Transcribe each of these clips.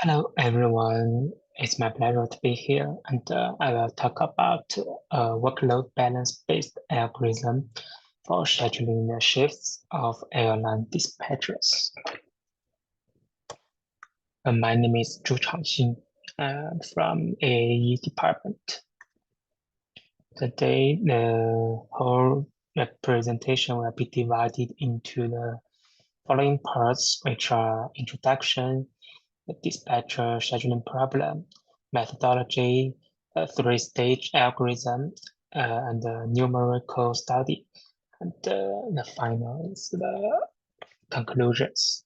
Hello, everyone. It's my pleasure to be here, and I will talk about workload balance-based algorithm for scheduling the shifts of airline dispatchers. My name is Zhu Changxin from AAE department. Today, the whole presentation will be divided into the following parts, which are introduction, the dispatcher scheduling problem, methodology, a three-stage algorithm, and a numerical study. And the final is the conclusions.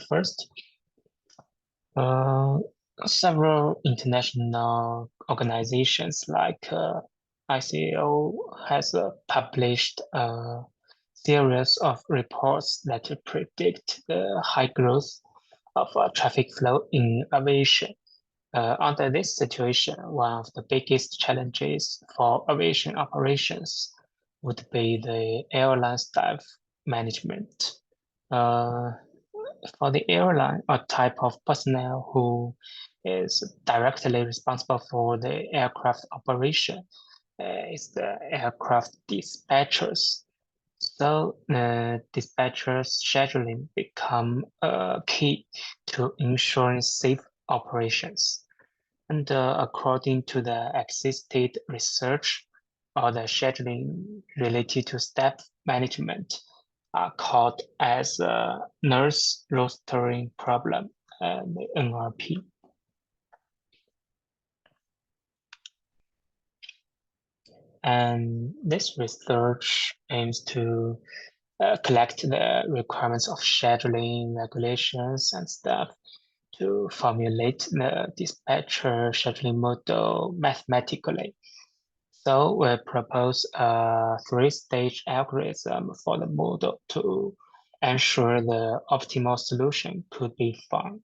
First, several international organizations like ICAO has published a series of reports that predict the high growth of traffic flow in aviation. Under this situation, one of the biggest challenges for aviation operations would be the airline staff management. For the airline, a type of personnel who is directly responsible for the aircraft operation is the aircraft dispatchers. So dispatchers scheduling become key to ensuring safe operations. And according to the existing research, or the scheduling related to staff management are called as nurse rostering problem, NRP. And this research aims to collect the requirements of scheduling regulations and stuff to formulate the dispatcher scheduling model mathematically. So we propose a three-stage algorithm for the model to ensure the optimal solution could be found.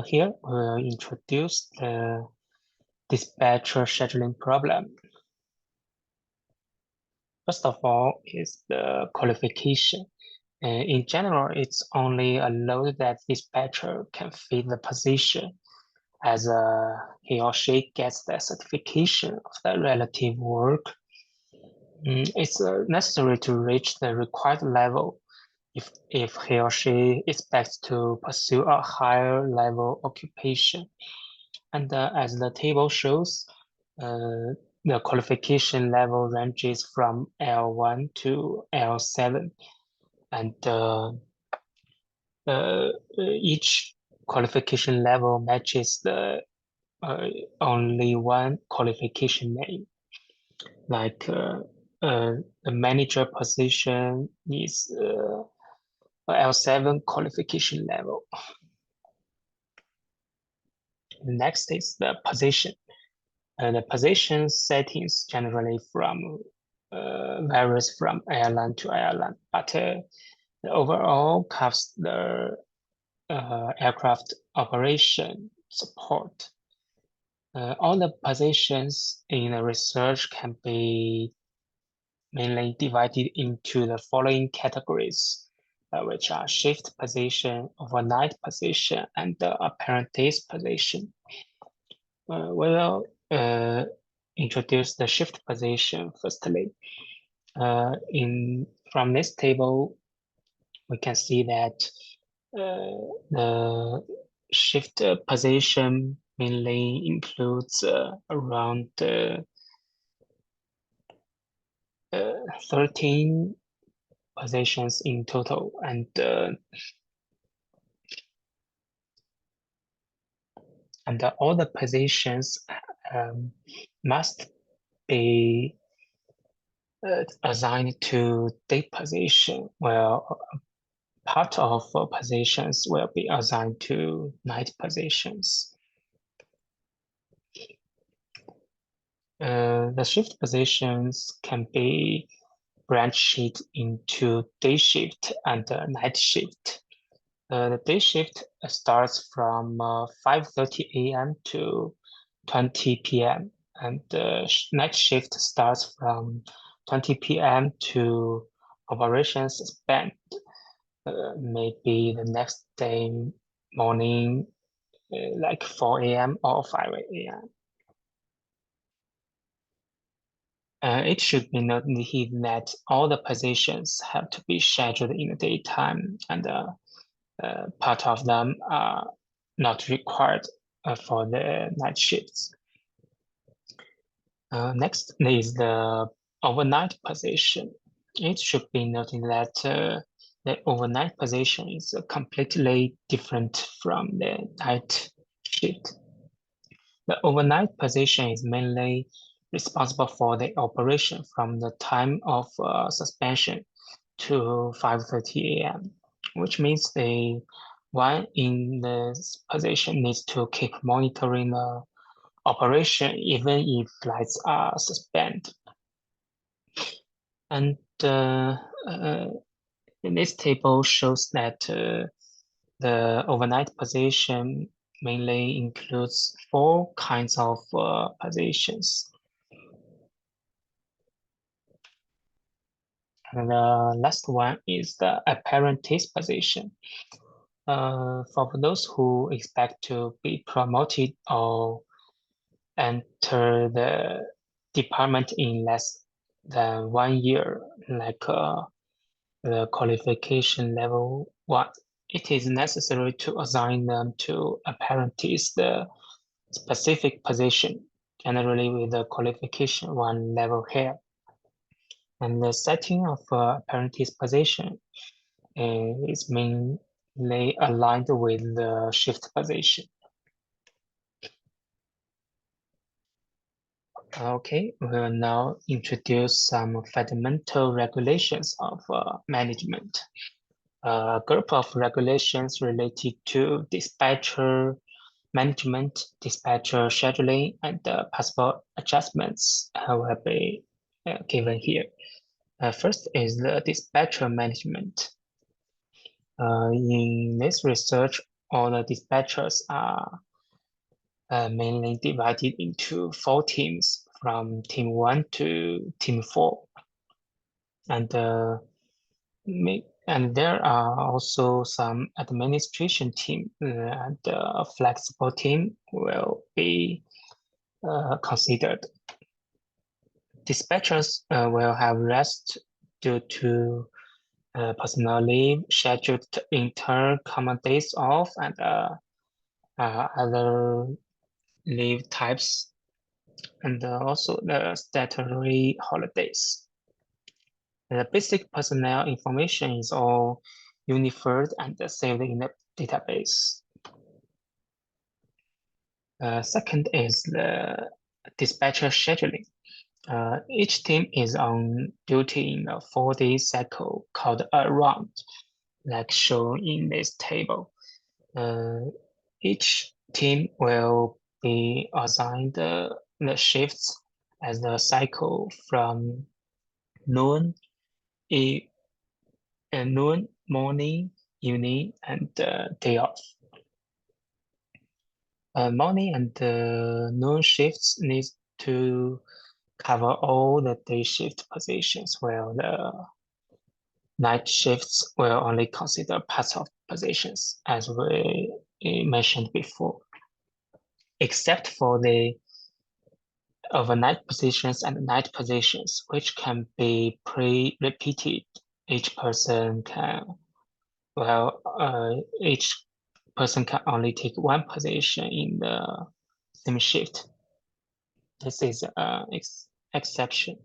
Here we'll introduce the dispatcher scheduling problem. First of all is the qualification. In general, it's only a load that dispatcher can fit the position as he or she gets the certification of the relative work. It's necessary to reach the required level if he or she expects to pursue a higher level occupation. And as the table shows, the qualification level ranges from L1 to L7. And each qualification level matches the only one qualification name. Like the manager position is L7 qualification level. Next is the position. The position settings generally varies from airline to airline, but the overall covers the aircraft operation support. All the positions in the research can be mainly divided into the following categories, which are shift position, overnight position, and the apparent days position. We will introduce the shift position firstly. From this table, we can see that the shift position mainly includes around 13 positions in total, and all the positions must be assigned to day position, while part of positions will be assigned to night positions. The shift positions can be branched into day shift and night shift. The day shift starts from 5:30 a.m. to 20 p.m. and the night shift starts from 20 p.m. to operations span. maybe the next day morning, like 4 a.m. or 5 a.m. It should be noted that all the positions have to be scheduled in the daytime, and part of them are not required for the night shifts. Next is the overnight position. It should be noted that the overnight position is completely different from the night shift. The overnight position is mainly responsible for the operation from the time of suspension to 5:30 a.m., which means the one in this position needs to keep monitoring the operation even if flights are suspended. And this table shows that the overnight position mainly includes 4 kinds of positions. And the last one is the apprentice position. For those who expect to be promoted or enter the department in less than 1 year, like the qualification level 1, it is necessary to assign them to apprentice the specific position, generally with the qualification 1 level here. And the setting of apprentice position is mainly aligned with the shift position. Okay, we'll now introduce some fundamental regulations of management. A group of regulations related to dispatcher management, dispatcher scheduling, and possible adjustments will be given here. First is the dispatcher management. In this research, all the dispatchers are mainly divided into 4 teams, from team 1 to team 4. And there are also some administration team, and a flexible team will be considered. Dispatchers will have rest due to personal leave, scheduled intern common days off, and other leave types, and also the statutory holidays. The basic personnel information is all unified and saved in the database. Second is the dispatcher scheduling. Each team is on duty in a 4-day cycle called a round, like shown in this table. Each team will be assigned the shifts as the cycle from noon, morning, evening, and day off. Morning and noon shifts need to cover all the day shift positions, while the night shifts will only consider parts of positions, as we mentioned before, except for the overnight positions and night positions, which can be pre-repeated. Each person can only take 1 position in the same shift. This is an exception.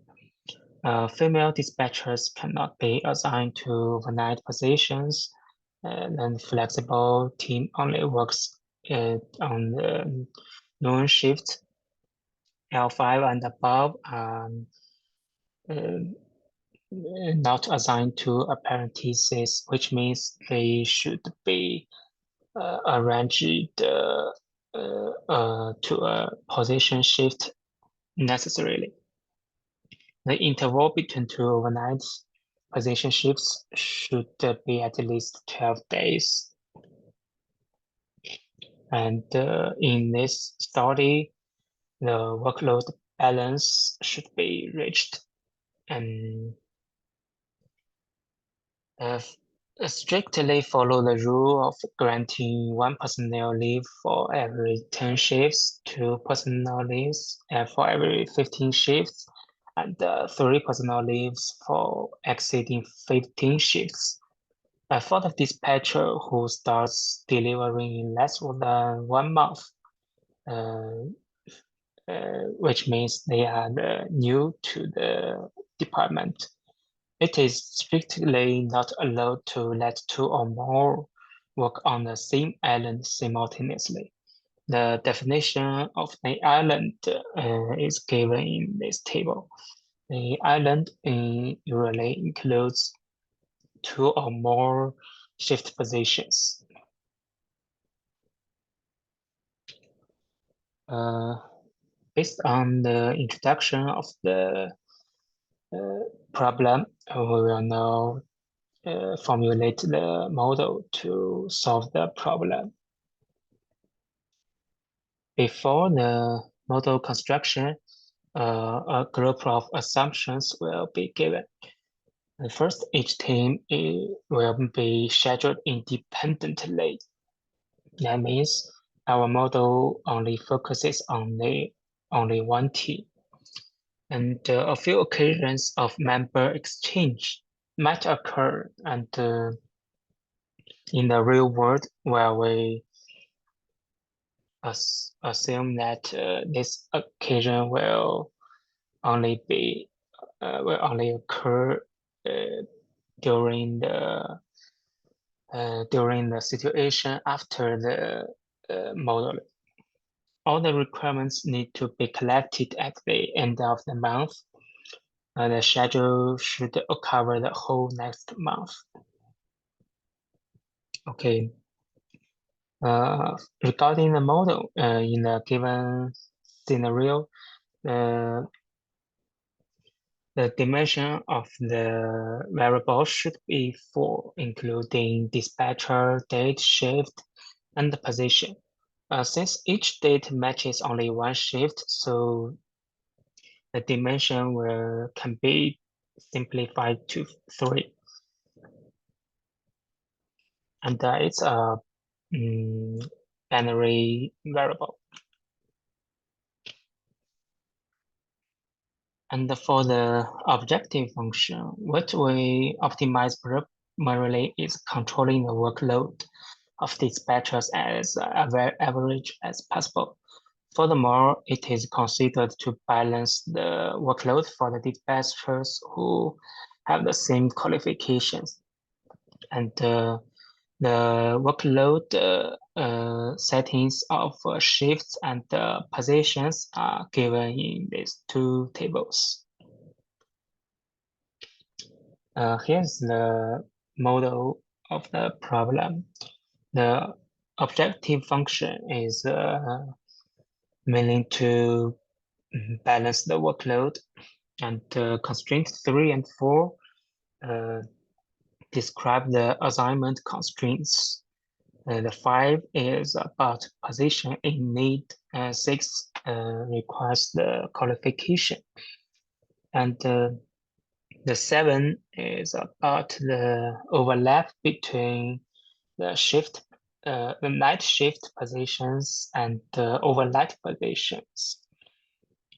Female dispatchers cannot be assigned to overnight positions, and flexible team only works on the noon shift. L5 and above are not assigned to apprentices, which means they should be arranged to a position shift necessarily. The interval between 2 overnight position shifts should be at least 12 days. And in this study, the workload balance should be reached. And Strictly follow the rule of granting one personnel leave for every 10 shifts, two personnel leaves for every 15 shifts, and three personnel leaves for exceeding 15 shifts. For the dispatcher who starts delivering in less than 1 month, uh, which means they are new to the department. It is strictly not allowed to let two or more work on the same island simultaneously. The definition of an island is given in this table. The island usually includes two or more shift positions. Uh, Based on the introduction of the problem, we will now formulate the model to solve the problem. Before the model construction, a group of assumptions will be given. And first, each team will be scheduled independently. That means our model only focuses on only one team. And a few occasions of member exchange might occur, and in the real world, where we assume that this occasion will only occur uh, during the situation after the model. All the requirements need to be collected at the end of the month. The schedule should cover the whole next month. Okay. Regarding the model, in a given scenario, the dimension of the variable should be 4, including dispatcher, date, shift, and the position. Since each date matches only one shift, so the dimension can be simplified to 3. And it's a binary variable. And for the objective function, what we optimize primarily is controlling the workload of dispatchers as average as possible. Furthermore, it is considered to balance the workload for the dispatchers who have the same qualifications. And the workload settings of shifts and positions are given in these two tables. Here's the model of the problem. The objective function is mainly to balance the workload, and constraint 3 and 4 describe the assignment constraints. The 5 is about position in need, 6 requires the qualification, and the 7 is about the overlap between the night shift positions and the overnight positions.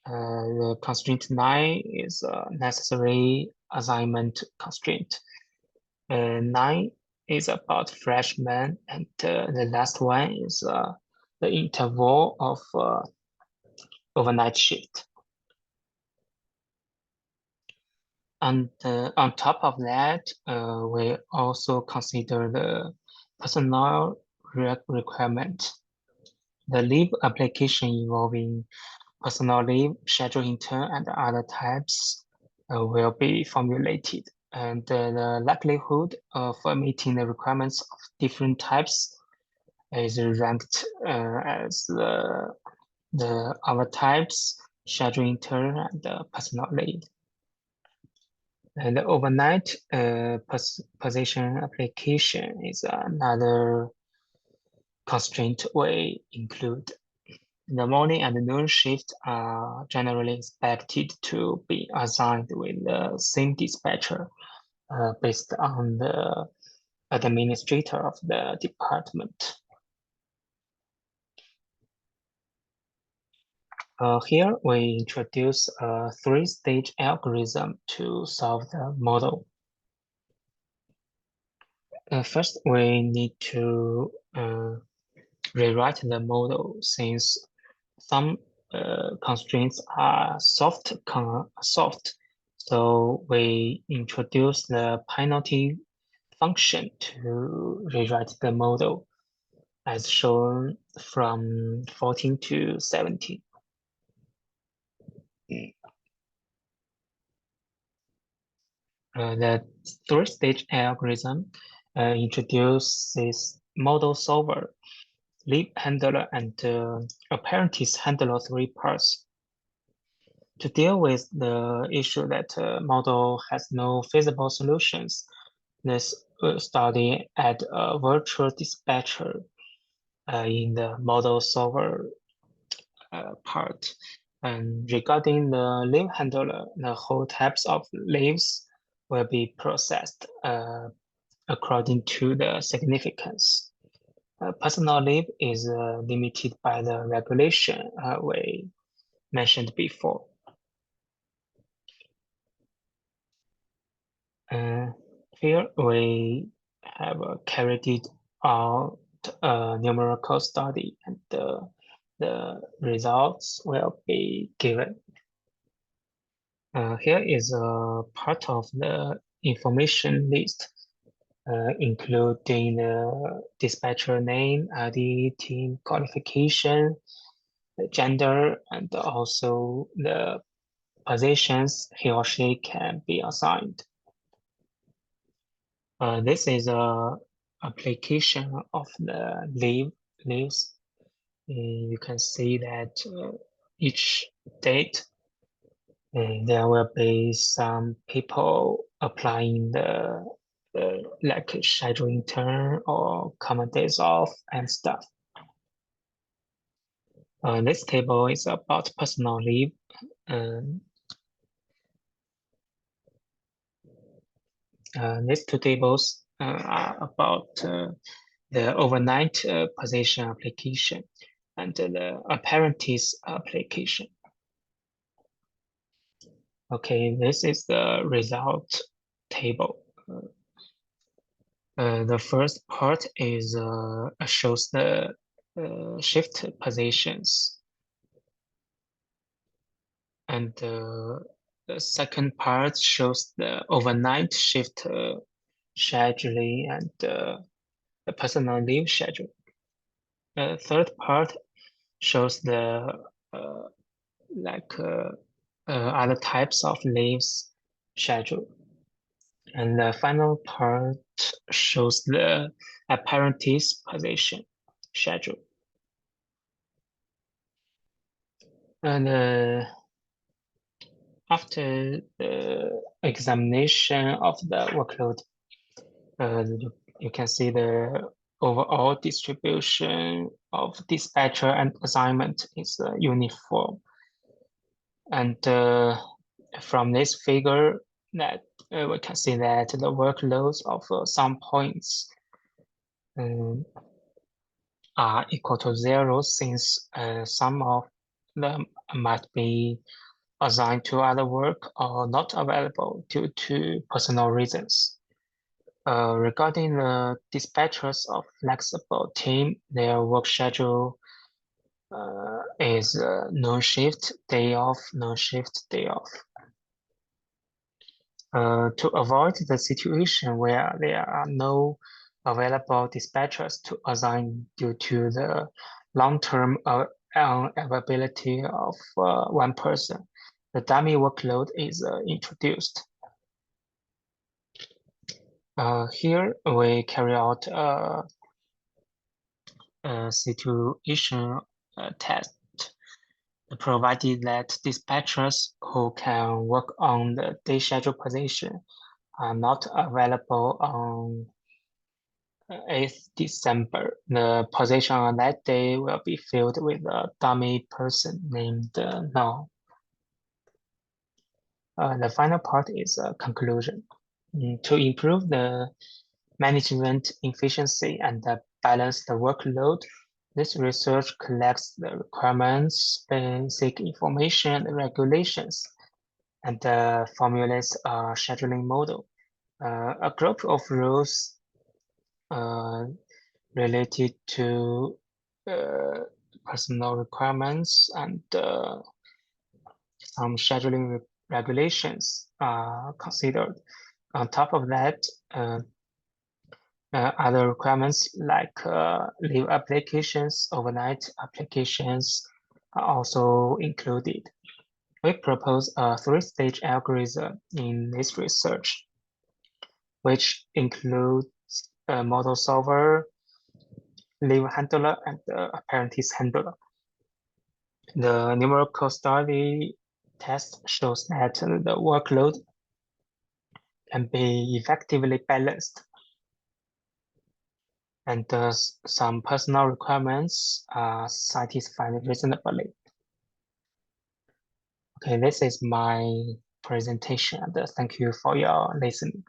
The constraint 9 is a necessary assignment constraint. 9 is about freshmen, and the last one is the interval of overnight shift. And on top of that, we also consider the personnel requirement. The leave application involving personnel leave, schedule intern, and other types will be formulated. And the likelihood of meeting the requirements of different types is ranked as the other types, schedule intern, and personnel leave. And the overnight position application is another constraint we include. The morning and noon shift are generally expected to be assigned with the same dispatcher based on the administrator of the department. Here we introduce a three-stage algorithm to solve the model. First, we need to rewrite the model since some constraints are soft. So we introduce the penalty function to rewrite the model as shown from 14 to 17. The three-stage algorithm introduces model solver, leaf handler, and apprentice handler three parts. To deal with the issue that model has no feasible solutions, this study add a virtual dispatcher in the model solver part. And regarding the leaf handler, the whole types of leaves will be processed according to the significance. Personal leave is limited by the regulation we mentioned before. Here we have carried it out a numerical study, and the results will be given. Here is a part of the information list, including the dispatcher name, ID, team qualification, the gender, and also the positions he or she can be assigned. This is a application of the leaves. You can see that each date there will be some people applying the like scheduling turn or common days off and stuff. This table is about personal leave. These two tables are about the overnight position application and the apprentice application. Okay, this is the result table. The first part is shows the shift positions, and the second part shows the overnight shift scheduling and the personal leave schedule. The third part shows the other types of leaves schedule. And the final part shows the apprentice position schedule. And after the examination of the workload, you can see the overall distribution of dispatcher and assignment is uniform. And from this figure, that we can see that the workloads of some points are equal to 0 since some of them might be assigned to other work or not available due to personal reasons. Regarding the dispatchers of flexible team, their work schedule is no shift, day off, no shift, day off. To avoid the situation where there are no available dispatchers to assign due to the long-term unavailability of one person, the dummy workload is introduced. Here we carry out a situation test, provided that dispatchers who can work on the day schedule position are not available on 8th December. The position on that day will be filled with a dummy person named Null. The final part is a conclusion. To improve the management efficiency and balance the workload. This research collects the requirements, basic information, and regulations, and formulates a scheduling model. A group of rules related to personal requirements and some scheduling regulations are considered. On top of that, other requirements like leave applications, overnight applications are also included. We propose a three-stage algorithm in this research, which includes a model solver, leave handler, and apprentice handler. The numerical study test shows that the workload can be effectively balanced, and some personal requirements are satisfied reasonably. Okay, this is my presentation, and thank you for your listening.